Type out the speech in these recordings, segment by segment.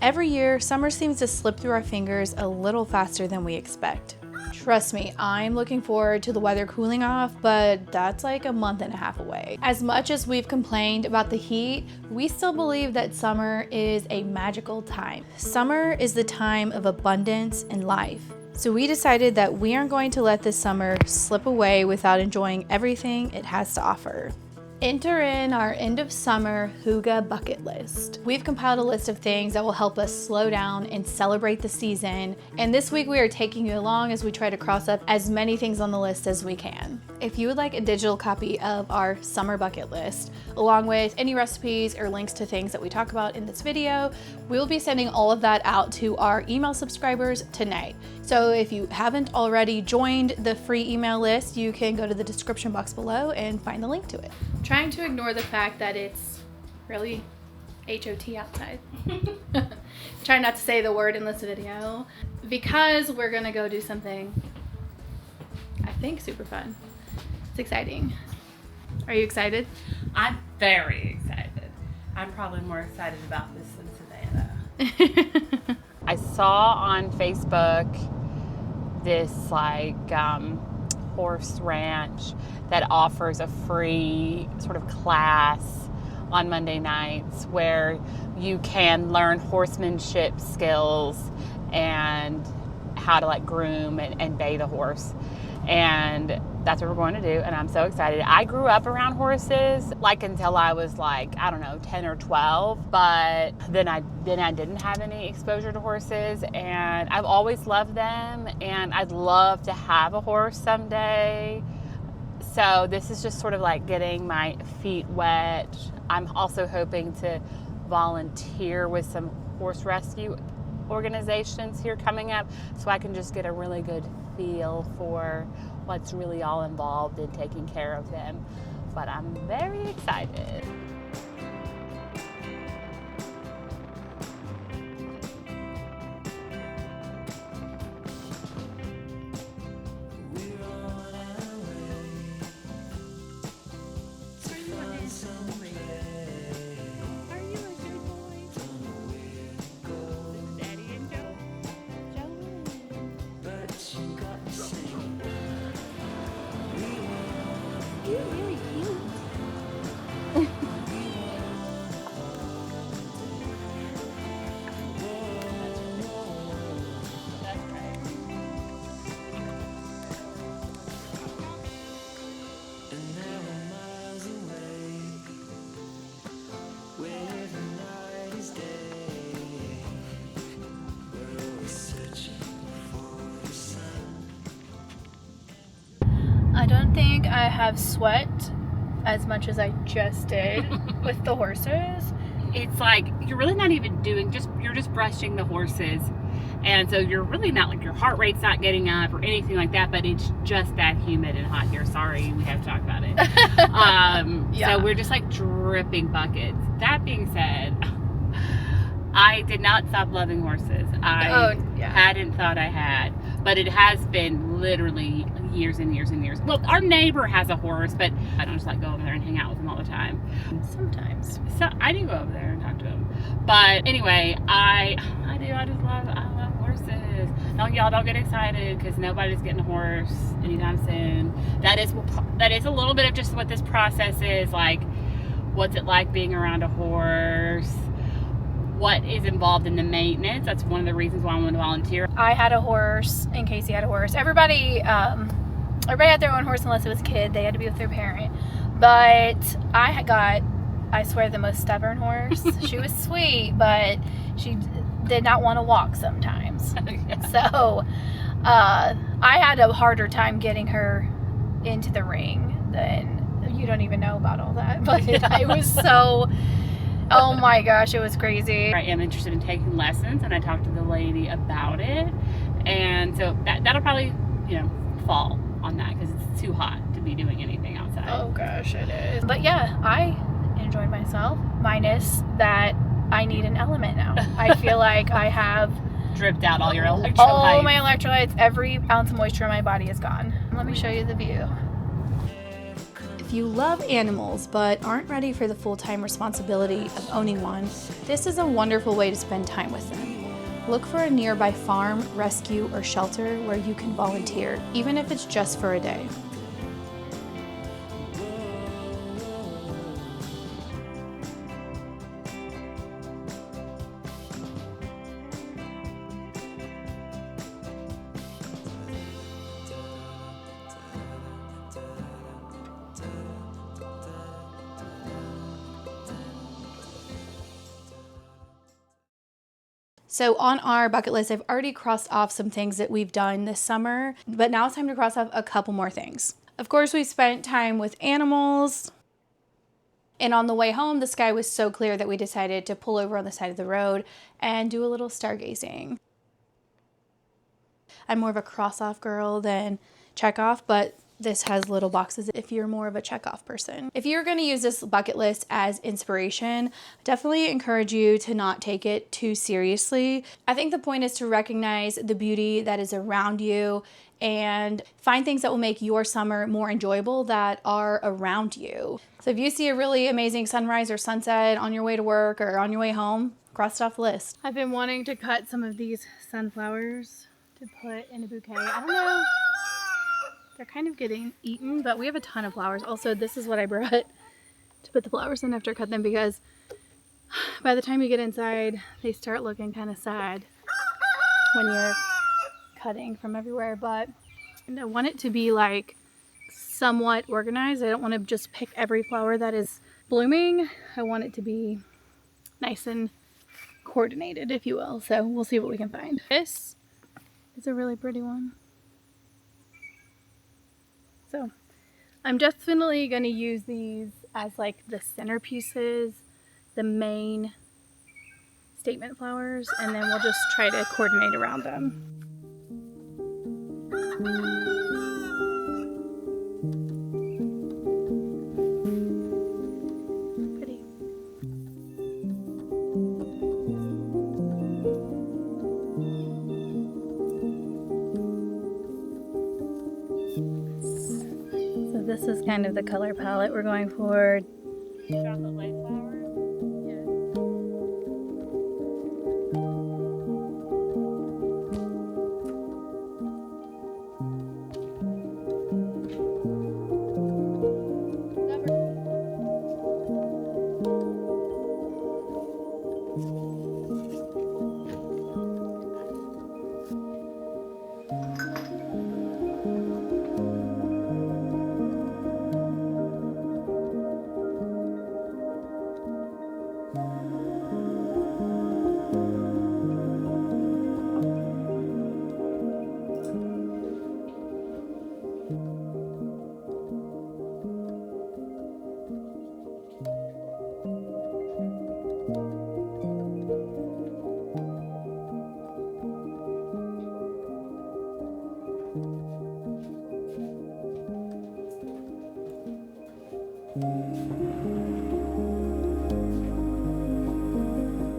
Every year, summer seems to slip through our fingers a little faster than we expect. Trust me, I'm looking forward to the weather cooling off, but that's like a month and a half away. As much as we've complained about the heat, we still believe that summer is a magical time. Summer is the time of abundance and life. So we decided that we aren't going to let this summer slip away without enjoying everything it has to offer. Enter in our end of summer Hygge bucket list. We've compiled a list of things that will help us slow down and celebrate the season. And this week we are taking you along as we try to cross up as many things on the list as we can. If you would like a digital copy of our summer bucket list, along with any recipes or links to things that we talk about in this video, we will be sending all of that out to our email subscribers tonight. So if you haven't already joined the free email list, you can go to the description box below and find the link to it. Trying to ignore the fact that it's really HOT outside. Try not to say the word in this video because we're gonna go do something I think super fun. It's exciting. Are you excited? I'm very excited. I'm probably more excited about this than Savannah. I saw on Facebook this horse ranch that offers a free sort of class on Monday nights where you can learn horsemanship skills and how to groom and bathe a horse. And that's what we're going to do, and I'm so excited. I grew up around horses until I was 10 or 12, but then I didn't have any exposure to horses, and I've always loved them, and I'd love to have a horse someday. So this is just sort of getting my feet wet. I'm also hoping to volunteer with some horse rescue organizations here coming up so I can just get a really good feel for what's really all involved in taking care of them. But I'm very excited. I don't think I have sweat as much as I just did with the horses. It's you're really not even doing, you're just brushing the horses. And so you're really not, your heart rate's not getting up or anything like that, but it's just that humid and hot here. Sorry, we have to talk about it. Yeah. So we're just dripping buckets. That being said, I did not stop loving horses. I hadn't thought I had, but it has been literally years and years and years. Well, our neighbor has a horse, but I don't just go over there and hang out with him all the time. Sometimes. So I do go over there and talk to him. But anyway, I love horses. No, y'all don't get excited because nobody's getting a horse anytime soon. That is a little bit of just what this process is what's it like being around a horse? What is involved in the maintenance? That's one of the reasons why I want to volunteer. I had a horse, and Casey had a horse. Everybody had their own horse unless it was a kid. They had to be with their parent. But I swear, the most stubborn horse. She was sweet, but she did not want to walk sometimes. Yeah. So I had a harder time getting her into the ring than you don't even know about all that. But I was so... Oh my gosh, it was crazy. I am interested in taking lessons, and I talked to the lady about it, and so that'll probably fall on that because it's too hot to be doing anything outside. Oh gosh, it is. But yeah, I enjoyed myself, minus that I need an element now. I feel like I have dripped out all your electrolytes. All my electrolytes, every ounce of moisture in my body is gone. Let me show you the view. If you love animals but aren't ready for the full-time responsibility of owning one, this is a wonderful way to spend time with them. Look for a nearby farm, rescue, or shelter where you can volunteer, even if it's just for a day. So on our bucket list, I've already crossed off some things that we've done this summer, but now it's time to cross off a couple more things. Of course, we spent time with animals, and on the way home, the sky was so clear that we decided to pull over on the side of the road and do a little stargazing. I'm more of a cross-off girl than check-off, but this has little boxes if you're more of a check-off person. If you're gonna use this bucket list as inspiration, definitely encourage you to not take it too seriously. I think the point is to recognize the beauty that is around you and find things that will make your summer more enjoyable that are around you. So if you see a really amazing sunrise or sunset on your way to work or on your way home, cross it off the list. I've been wanting to cut some of these sunflowers to put in a bouquet. I don't know. They're kind of getting eaten, but we have a ton of flowers. Also, this is what I brought to put the flowers in after I cut them, because by the time you get inside, they start looking kind of sad when you're cutting from everywhere. But I want it to be like somewhat organized. I don't want to just pick every flower that is blooming. I want it to be nice and coordinated, if you will. So we'll see what we can find. This is a really pretty one. So I'm definitely going to use these as like the centerpieces, the main statement flowers, and then we'll just try to coordinate around them. Pretty. This is kind of the color palette we're going for. Chocolate light flowers? Yeah.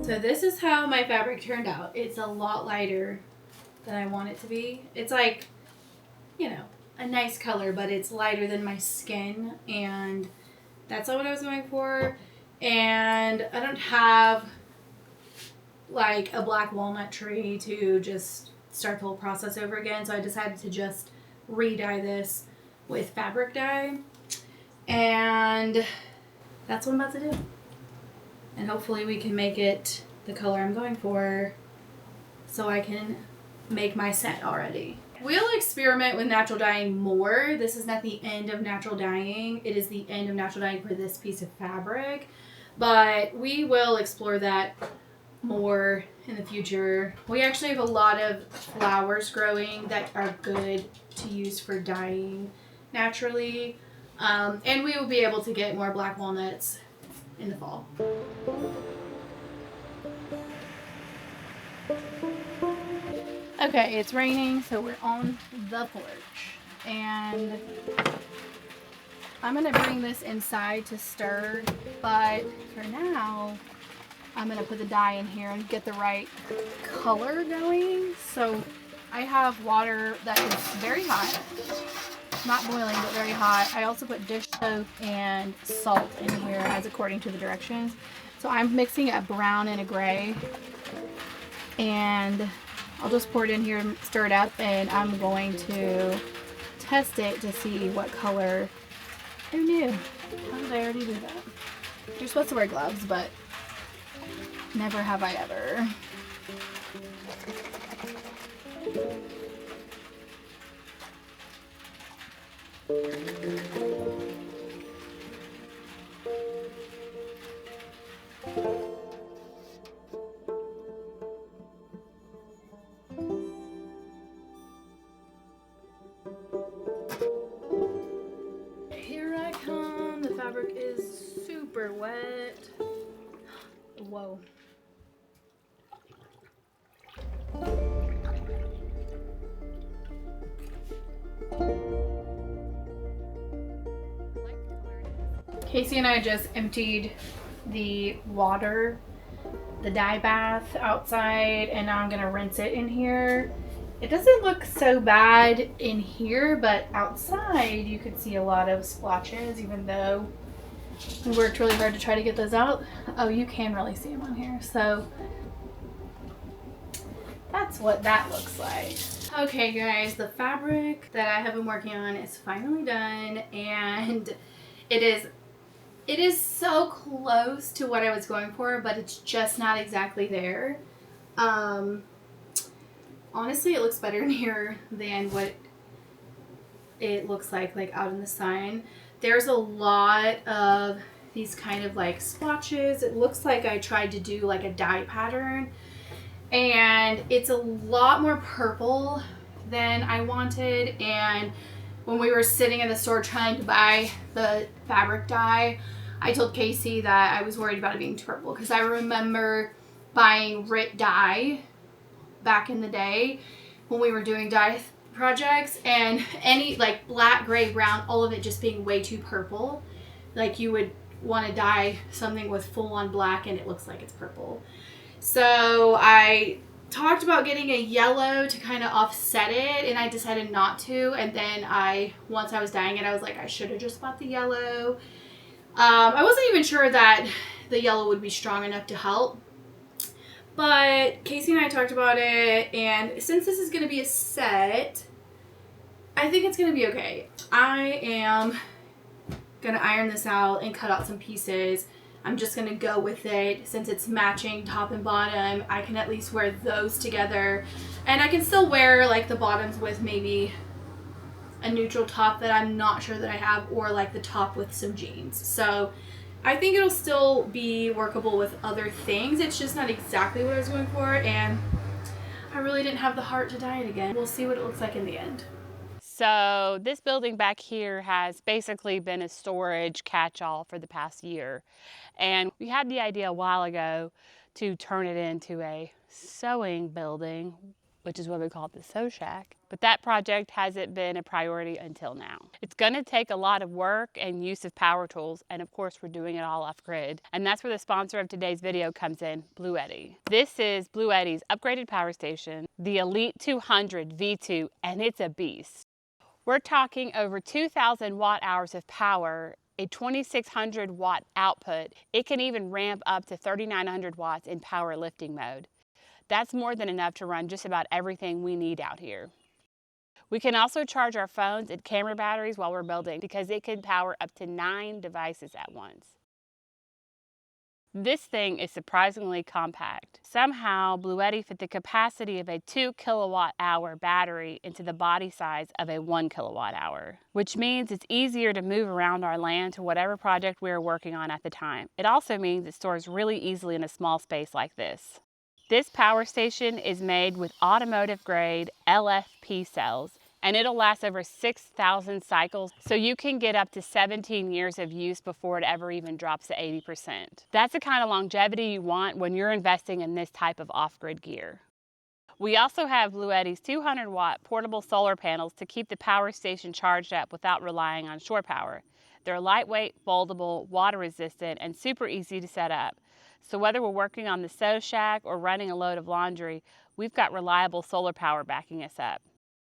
So this is how my fabric turned out. It's a lot lighter than I want it to be. It's like, you know, a nice color, but it's lighter than my skin, and that's not what I was going for. And I don't have like a black walnut tree to just start the whole process over again, so I decided to just re-dye this with fabric dye, and that's what I'm about to do. And hopefully we can make it the color I'm going for so I can make my scent already. We'll experiment with natural dyeing more. This is not the end of natural dyeing. It is the end of natural dyeing for this piece of fabric. But we will explore that more in the future. We actually have a lot of flowers growing that are good to use for dyeing naturally. And we will be able to get more black walnuts in the fall. Okay, it's raining, so we're on the porch, and I'm gonna bring this inside to stir, but for now I'm gonna put the dye in here and get the right color going. So I have water that is very hot, not boiling, but very hot. I also put dish soap and salt in here as according to the directions. So I'm mixing a brown and a gray, and I'll just pour it in here and stir it up, and I'm going to test it to see what color. Who knew? How did I already do that? You're supposed to wear gloves, but never have I ever. Here I come. The fabric is super wet. Whoa. Casey and I just emptied the water, the dye bath outside, and now I'm gonna rinse it in here. It doesn't look so bad in here, but outside you could see a lot of splotches, even though we worked really hard to try to get those out. Oh, you can really see them on here. So that's what that looks like. Okay guys, the fabric that I have been working on is finally done, and it is so close to what I was going for, but it's just not exactly there. Honestly, it looks better in here than what it looks like out in the sun. There's a lot of these kind of like splotches. It looks like I tried to do like a dye pattern, and it's a lot more purple than I wanted. And when we were sitting in the store trying to buy the fabric dye, I told Casey that I was worried about it being too purple, because I remember buying Rit dye back in the day when we were doing dye projects, and any like black, gray, brown, all of it just being way too purple. Like you would want to dye something with full on black and it looks like it's purple. So I talked about getting a yellow to kind of offset it, and I decided not to. And then once I was dyeing it, I was like, I should have just bought the yellow. I wasn't even sure that the yellow would be strong enough to help. But Casey and I talked about it, and since this is going to be a set, I think it's going to be okay. I am going to iron this out and cut out some pieces. I'm just going to go with it. Since it's matching top and bottom, I can at least wear those together. And I can still wear like the bottoms with maybe a neutral top that I'm not sure that I have, or like the top with some jeans. So I think it'll still be workable with other things. It's just not exactly what I was going for, and I really didn't have the heart to dye it again. We'll see what it looks like in the end. So this building back here has basically been a storage catch-all for the past year. And we had the idea a while ago to turn it into a sewing building, which is what we call it, the sew shack. But that project hasn't been a priority until now. It's gonna take a lot of work and use of power tools, and of course we're doing it all off grid. And that's where the sponsor of today's video comes in, Bluetti. This is Bluetti's upgraded power station, the Elite 200 V2, and it's a beast. We're talking over 2,000 watt hours of power, a 2,600 watt output. It can even ramp up to 3,900 watts in power lifting mode. That's more than enough to run just about everything we need out here. We can also charge our phones and camera batteries while we're building, because it can power up to 9 devices at once. This thing is surprisingly compact. Somehow, Bluetti fit the capacity of a 2 kilowatt hour battery into the body size of a 1 kilowatt hour, which means it's easier to move around our land to whatever project we are working on at the time. It also means it stores really easily in a small space like this. This power station is made with automotive grade LFP cells, and it'll last over 6,000 cycles, so you can get up to 17 years of use before it ever even drops to 80%. That's the kind of longevity you want when you're investing in this type of off-grid gear. We also have Bluetti's 200 watt portable solar panels to keep the power station charged up without relying on shore power. They're lightweight, foldable, water resistant, and super easy to set up. So whether we're working on the sew shack or running a load of laundry, we've got reliable solar power backing us up.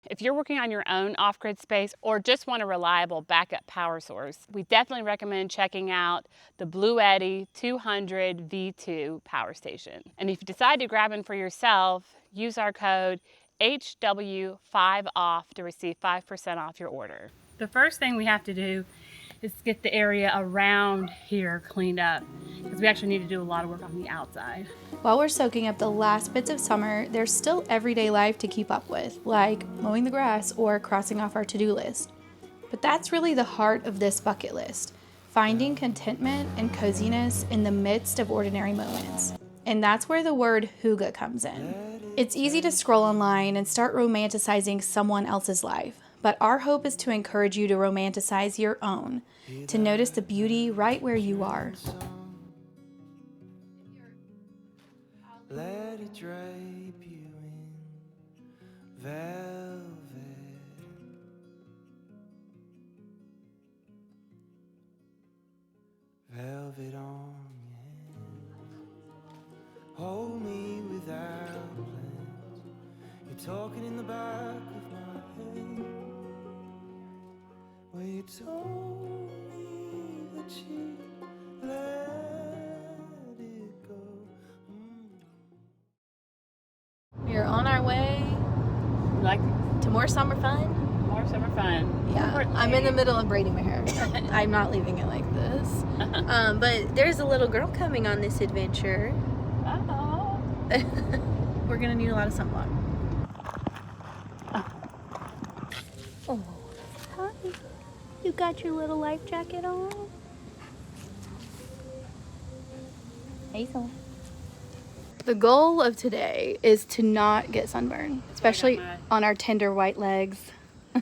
If you're working on your own off-grid space or just want a reliable backup power source, we definitely recommend checking out the Blue Eddy 200 V2 power station. And if you decide to grab one for yourself, use our code HW5OFF to receive 5% off your order. The first thing we have to do is get the area around here cleaned up, because we actually need to do a lot of work on the outside. While we're soaking up the last bits of summer, there's still everyday life to keep up with, like mowing the grass or crossing off our to-do list. But that's really the heart of this bucket list, finding contentment and coziness in the midst of ordinary moments. And that's where the word hygge comes in. It's easy to scroll online and start romanticizing someone else's life, but our hope is to encourage you to romanticize your own, to notice the beauty right where you are. Let it drape you in velvet, velvet on your hand. Hold me without plans. You're talking in the back of my head. Well, you told me that you let it go. We are on our way Like to more summer fun. more summer fun. Yeah, I'm in the middle of braiding my hair. I'm not leaving it like this. But there's a little girl coming on this adventure. Uh-oh. We're gonna need a lot of sunblock. Oh, hi. You got your little life jacket on? Hazel. The goal of today is to not get sunburned, especially my- on our tender white legs. Yeah,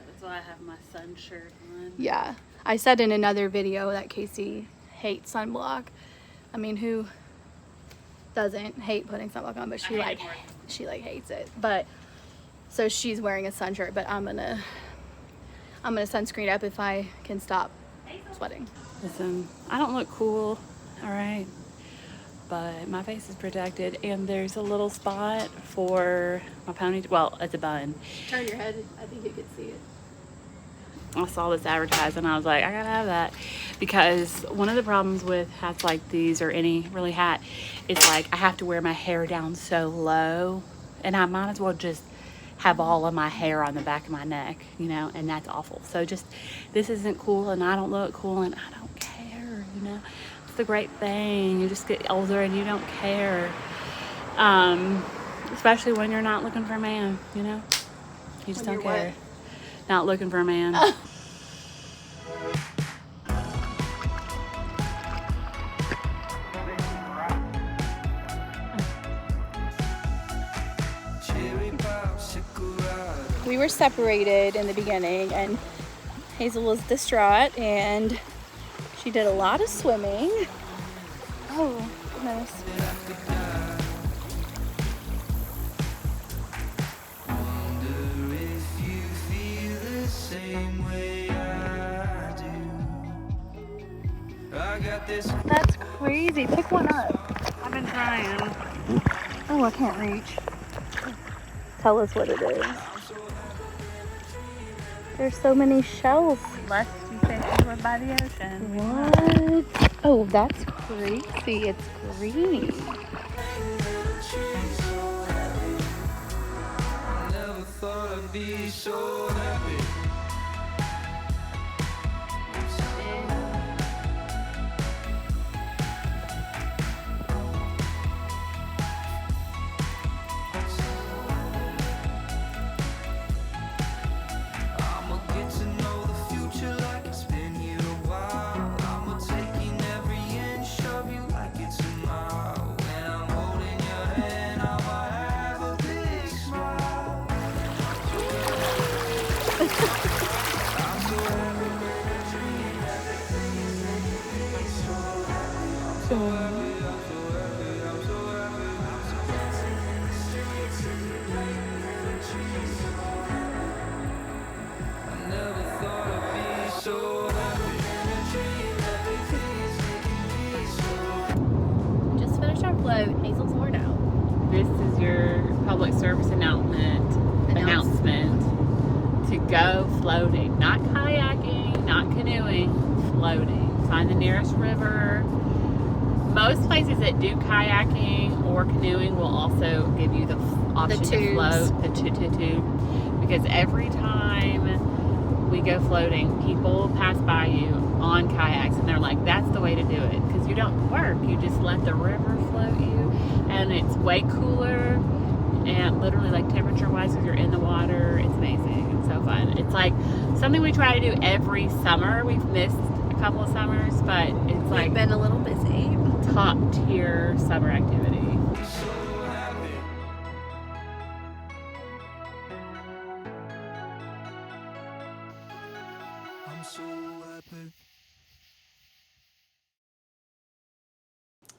that's why I have my sun shirt on. Yeah, I said in another video that Casey hates sunblock. I mean, who doesn't hate putting sunblock on? But she I hate it more. hates it. But so she's wearing a sun shirt, but I'm gonna sunscreen up if I can stop sweating. Listen, I don't look cool, all right, but my face is protected, and there's a little spot for my ponytail. Well, it's a bun. Turn your head. I think you could see it. I saw this advertised and I was like, I gotta have that, because one of the problems with hats like these, or any really hat, is like I have to wear my hair down so low, and I might as well just have all of my hair on the back of my neck, you know, and that's awful. So just, this isn't cool, and I don't look cool, and I don't care, you know. It's the great thing. You just get older and you don't care, especially when you're not looking for a man, you know. You just When don't you're care. Not looking for a man. We were separated in the beginning, and Hazel was distraught, and she did a lot of swimming. Oh, goodness. That's crazy. Pick one up. I've been trying. Oh, I can't reach. Tell us what it is. There's so many shells. Lest you think we were by the ocean. What? Oh, that's crazy. It's green. Never thought I'd be so happy. I'ma get to know the future like it's been here a while. I'ma take in every inch of you like it's a mile. When I'm holding your hand, I'ma have a big smile. I'm so happy, baby, dream everything's making me so happy. I'm so happy, I'm so happy, I'm so happy. I'm so dancing in the streets and you playing in the trees. So happy. I never thought I'd be so happy. In a dream, everything's making me so happy. Just finished our float. Hazel's worn out. This is your public service announcement. announcement to go floating. Not kayaking, not canoeing, floating. Find the nearest river. Most places that do kayaking or canoeing will also give you the option to float, the tube. Because every time we go floating, people pass by you on kayaks and they're like, that's the way to do it. Because you don't work. You just let the river float you. And it's way cooler. And literally, like, temperature-wise, because you're in the water, it's amazing. It's so fun. It's like something we try to do every summer. We've missed a couple of summers, but it's like We've been a little busy. top-tier summer activity. I'm so happy.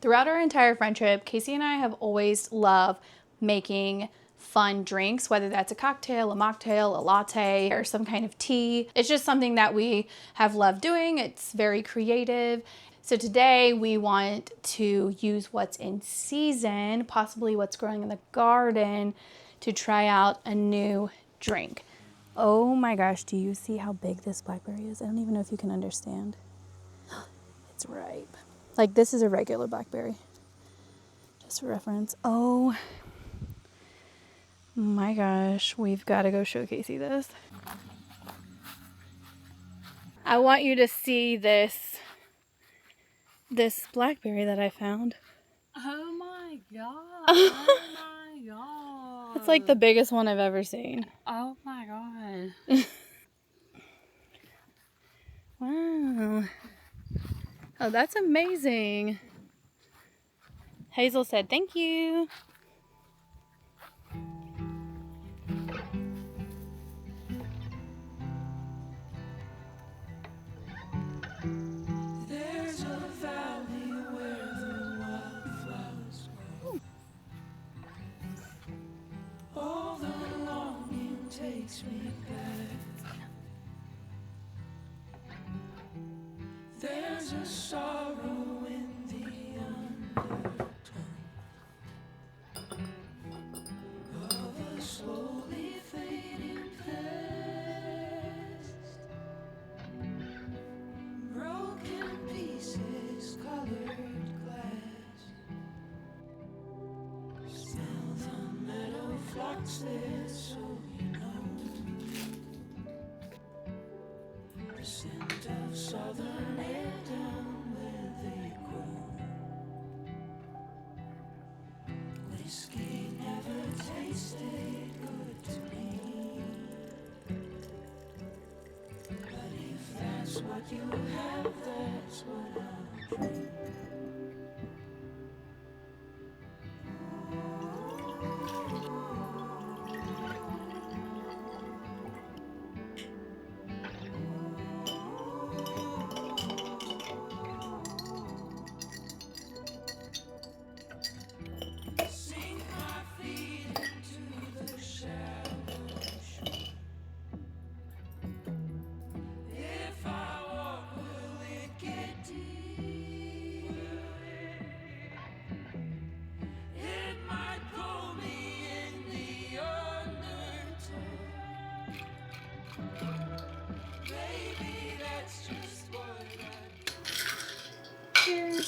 Throughout our entire friendship, Casey and I have always loved making fun drinks, whether that's a cocktail, a mocktail, a latte, or some kind of tea. It's just something that we have loved doing. It's very creative. So today we want to use what's in season, possibly what's growing in the garden, to try out a new drink. Oh my gosh, do you see how big this blackberry is? I don't even know if you can understand. It's ripe. Like, this is a regular blackberry. Just for reference. Oh my gosh, we've got to go show Casey this. I want you to see this blackberry that I found. Oh my god. Oh my god. It's like the biggest one I've ever seen. Oh my god. Wow. Oh, that's amazing. Hazel said thank you. There's a valley where the wildflowers grow. All the longing takes me back. There's a sorrow in the undertone of a slowly fading past. Broken pieces, colored glass. Smell the meadow foxes, so you know. The scent of southern air down where they grow. Whiskey never tasted good to me. But if that's what you have, that's what I'll drink. Sink my feet into the shallow shore. If I walk, will it get deep? It might pull me in the undertow. Maybe that's just what I do. Cheers.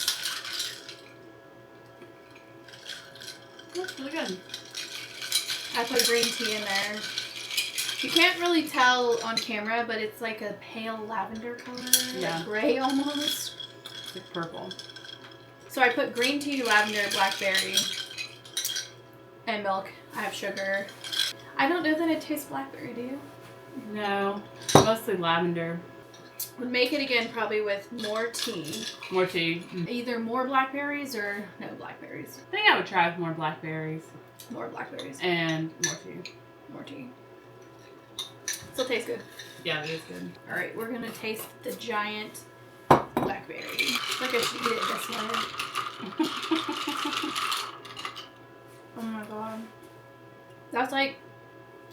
Looks really good. I put green tea in there. You can't really tell on camera, but it's like a pale lavender color, Yeah. like gray almost. It's like purple. So I put green tea, lavender, blackberry, and milk. I have sugar. I don't know that it tastes blackberry, do you? No, mostly lavender. Would make it again probably with more tea. More tea. Either more blackberries or no blackberries. I think I would try with more blackberries More blackberries. and more tea. More tea. Still tastes good. Yeah, it is good. All right, we're gonna taste the giant blackberry. Like I should eat it this way. Oh my god. That's like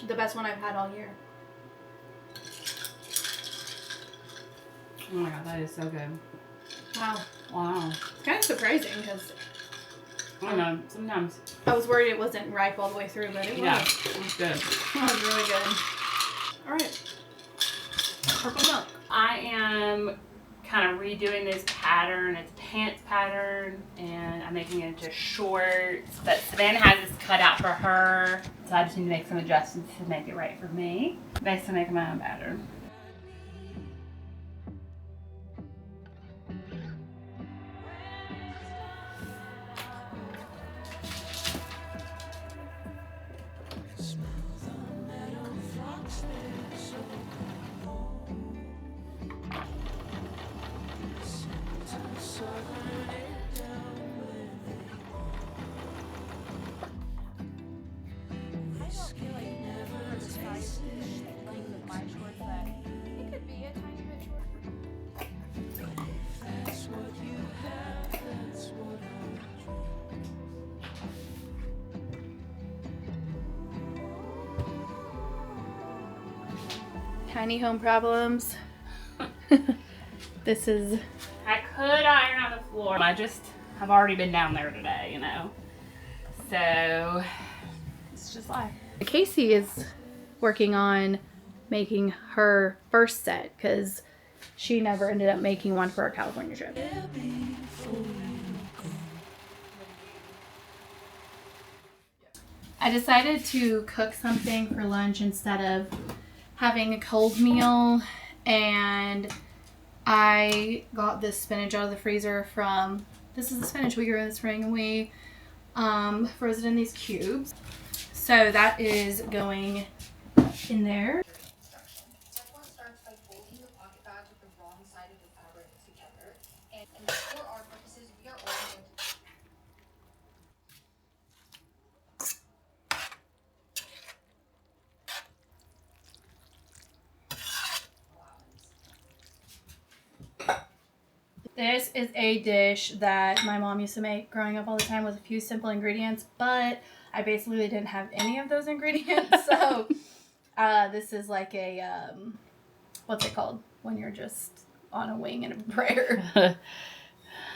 the best one I've had all year. Oh my god, that is so good. Wow. Wow. It's kind of surprising because I know, sometimes. I was worried it wasn't ripe all the way through, but it was. Yeah, it's good. That was really good. All right. Purple milk. I am kind of redoing this pattern. It's a pants pattern, and I'm making it into shorts. But Savannah has this cut out for her, so I just need to make some adjustments to make it right for me. Basically making my own pattern. Tiny home problems. This is. I could iron on the floor. I just have already been down there today, you know. So it's just life. Casey is working on making her first set because she never ended up making one for our California trip. I decided to cook something for lunch instead of having a cold meal, and I got this spinach out of the freezer from, this is the spinach we grew in the spring, and we froze it in these cubes. So that is going in there. Step 1 starts by folding the pocket bags with the wrong side of the fabric together. And for our purposes, we are only going to This is a dish that my mom used to make growing up all the time with a few simple ingredients, but I basically didn't have any of those ingredients. So this is like a, what's it called when you're just on a wing and a prayer?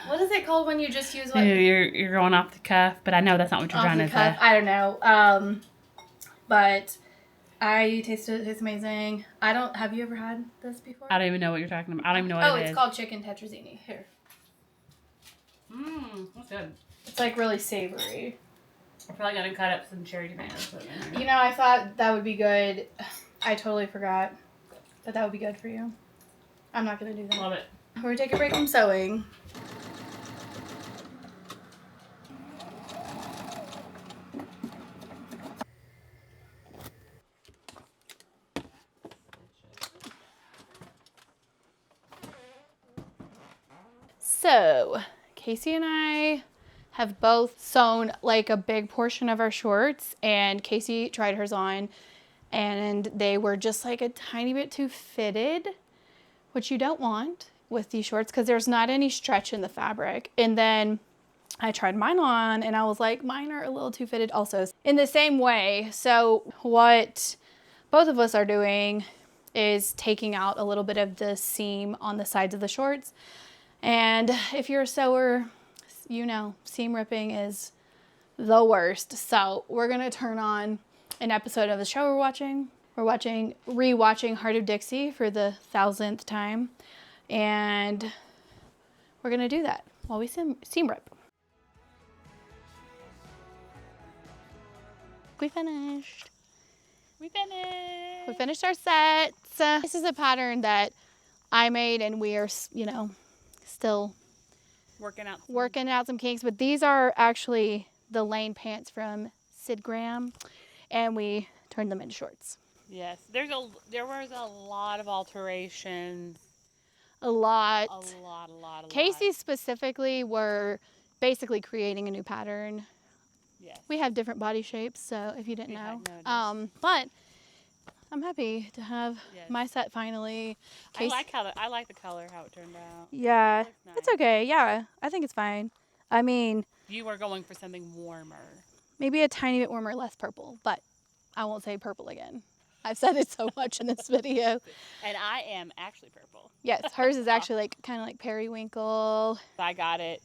What is it called when you just use what? You're going off the cuff, but I know that's not what you're trying to say. I don't know. But I tasted it. It tastes amazing. Have you ever had this before? I don't even know what you're talking about. I don't even know what it is. It's called chicken tetrazzini. Here. That's good. It's like really savory. I feel like I done cut up some cherry tomatoes. Put them in there. You know, I thought that would be good. I totally forgot. But that would be good for you. I'm not going to do that. Love it. We're going to take a break from sewing. So, Casey and I have both sewn like a big portion of our shorts, and Casey tried hers on and they were just like a tiny bit too fitted, which you don't want with these shorts because there's not any stretch in the fabric. And then I tried mine on and I was like, mine are a little too fitted also in the same way. So what both of us are doing is taking out a little bit of the seam on the sides of the shorts. And if you're a sewer, you know, seam ripping is the worst. So we're gonna turn on an episode of the show we're watching. We're rewatching Heart of Dixie for the 1000th time. And we're gonna do that while we seam rip. We finished. We finished our sets. This is a pattern that I made and we are, you know, still working out some kinks, but these are actually the lane pants from Sid Graham, and we turned them into shorts. Yes, there was a lot of alterations. A lot. Casey specifically were basically creating a new pattern. Yes. We have different body shapes, so if you didn't know. But I'm happy to have my set finally. I like the color, how it turned out. Yeah, nice. It's okay. Yeah, I think it's fine. I mean, you were going for something warmer. Maybe a tiny bit warmer, less purple, but I won't say purple again. I've said it so much in this video. And I am actually purple. Yes, hers is actually like kind of like periwinkle. I got it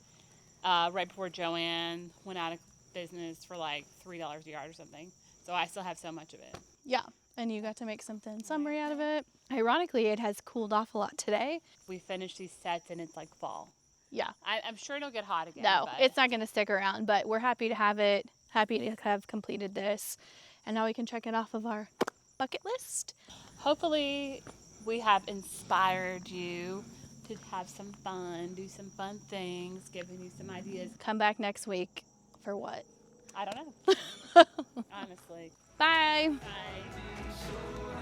right before Joanne went out of business for like $3 a yard or something. So I still have so much of it. Yeah, and you got to make something summery out of it. Ironically, it has cooled off a lot today. We finish these sets and it's like fall. Yeah. I'm sure it'll get hot again. No, but it's not going to stick around, but we're happy to have it, happy to have completed this. And now we can check it off of our bucket list. hopefully we have inspired you to have some fun, do some fun things, giving you some ideas. Come back next week for what? I don't know. Honestly. Bye. Bye.